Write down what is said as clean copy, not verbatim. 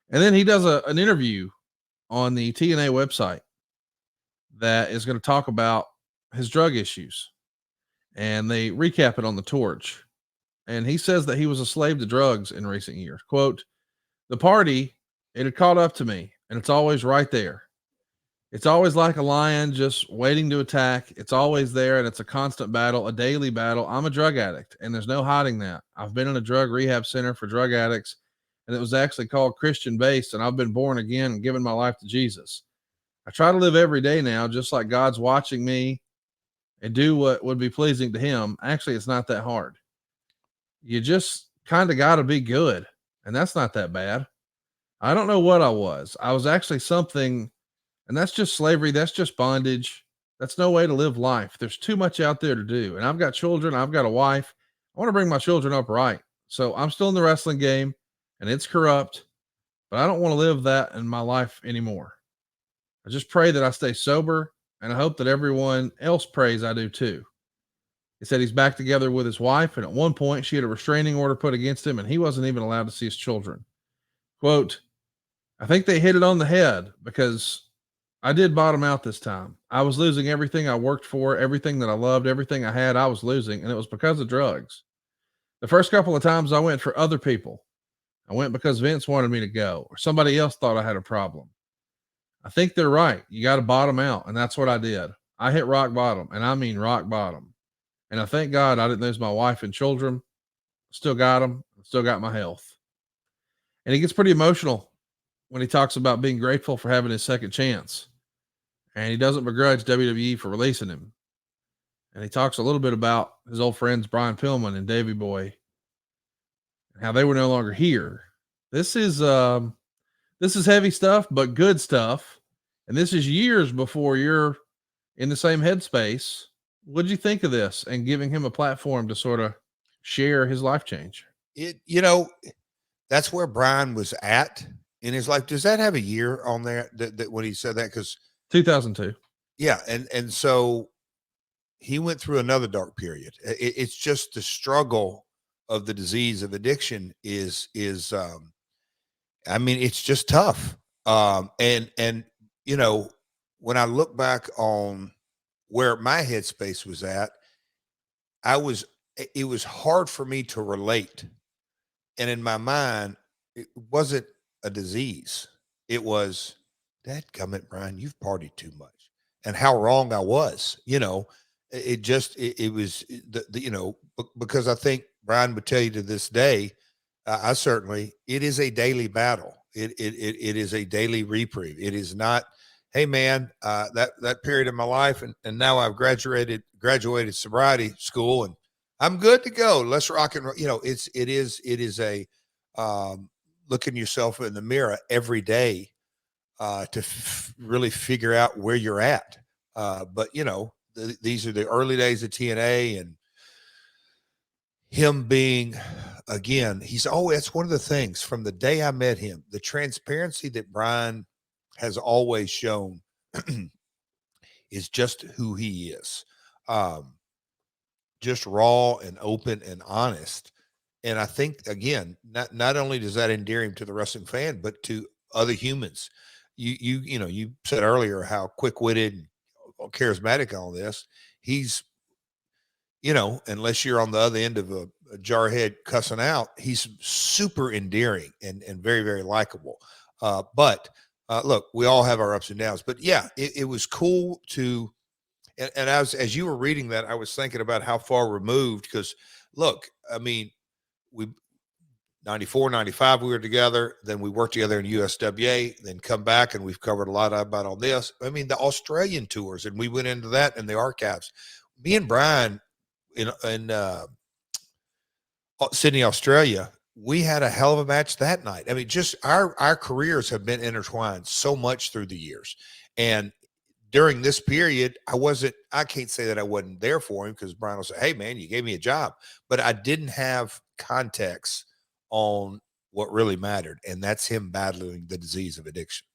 And then he does an interview on the TNA website that is going to talk about his drug issues. And they recap it on the Torch. And he says that he was a slave to drugs in recent years. Quote, the party, it had caught up to me, and it's always right there. It's always like a lion just waiting to attack. It's always there, and it's a constant battle, a daily battle. I'm a drug addict, and there's no hiding that. I've been in a drug rehab center for drug addicts, and it was actually called Christian Based, and I've been born again and given my life to Jesus. I try to live every day now, just like God's watching me, and do what would be pleasing to him. Actually, it's not that hard. You just kind of got to be good, and that's not that bad. I don't know what I was. I was actually something. And that's just slavery. That's just bondage. That's no way to live life. There's too much out there to do. And I've got children. I've got a wife. I want to bring my children up right. So I'm still in the wrestling game and it's corrupt, but I don't want to live that in my life anymore. I just pray that I stay sober and I hope that everyone else prays I do too. He said he's back together with his wife. And at one point she had a restraining order put against him and he wasn't even allowed to see his children. Quote, I think they hit it on the head because I did bottom out this time. I was losing everything I worked for, everything that I loved, everything I had, I was losing, and it was because of drugs. The first couple of times I went for other people. I went because Vince wanted me to go, or somebody else thought I had a problem. I think they're right. You got to bottom out, and that's what I did. I hit rock bottom, and I mean rock bottom. And I thank God I didn't lose my wife and children. Still got them, still got my health. And he gets pretty emotional when he talks about being grateful for having his second chance. And he doesn't begrudge WWE for releasing him. And he talks a little bit about his old friends, Brian Pillman and Davey Boy, and how they were no longer here. This is heavy stuff, but good stuff. And this is years before you're in the same headspace. What did you think of this and giving him a platform to sort of share his life change? That's where Brian was at in his life. Does that have a year on there that when he said that? Because 2002. Yeah, and so he went through another dark period. It's just the struggle of the disease of addiction is I mean, it's just tough. And when I look back on where my headspace was at, it was hard for me to relate. And in my mind, it wasn't a disease. It was, dadgummit, Brian, you've partied too much. And how wrong I was, it was because I think Brian would tell you to this day, it is a daily battle. It is a daily reprieve. It is not, hey man, that period of my life. And now I've graduated sobriety school and I'm good to go. Let's rock and roll. It is a, looking yourself in the mirror every day, to really figure out where you're at. But these are the early days of TNA and him being, again, that's one of the things from the day I met him, the transparency that Brian has always shown is just who he is. Just raw and open and honest. And I think, again, not only does that endear him to the wrestling fan, but to other humans. You said earlier how quick-witted and charismatic all this. He's, unless you're on the other end of a jarhead cussing out, he's super endearing and very, very likable. But look, we all have our ups and downs. But yeah, it was cool to, and as you were reading that, I was thinking about how far removed, because look, I mean, 94, 95, we were together. Then we worked together in USWA, then come back and we've covered a lot about all this. I mean, the Australian tours, and we went into that in the archives. Me and Brian in Sydney, Australia, we had a hell of a match that night. I mean, just our careers have been intertwined so much through the years. And during this period, I can't say that I wasn't there for him, because Brian will say, hey man, you gave me a job, but I didn't have context on what really mattered. And that's him battling the disease of addiction.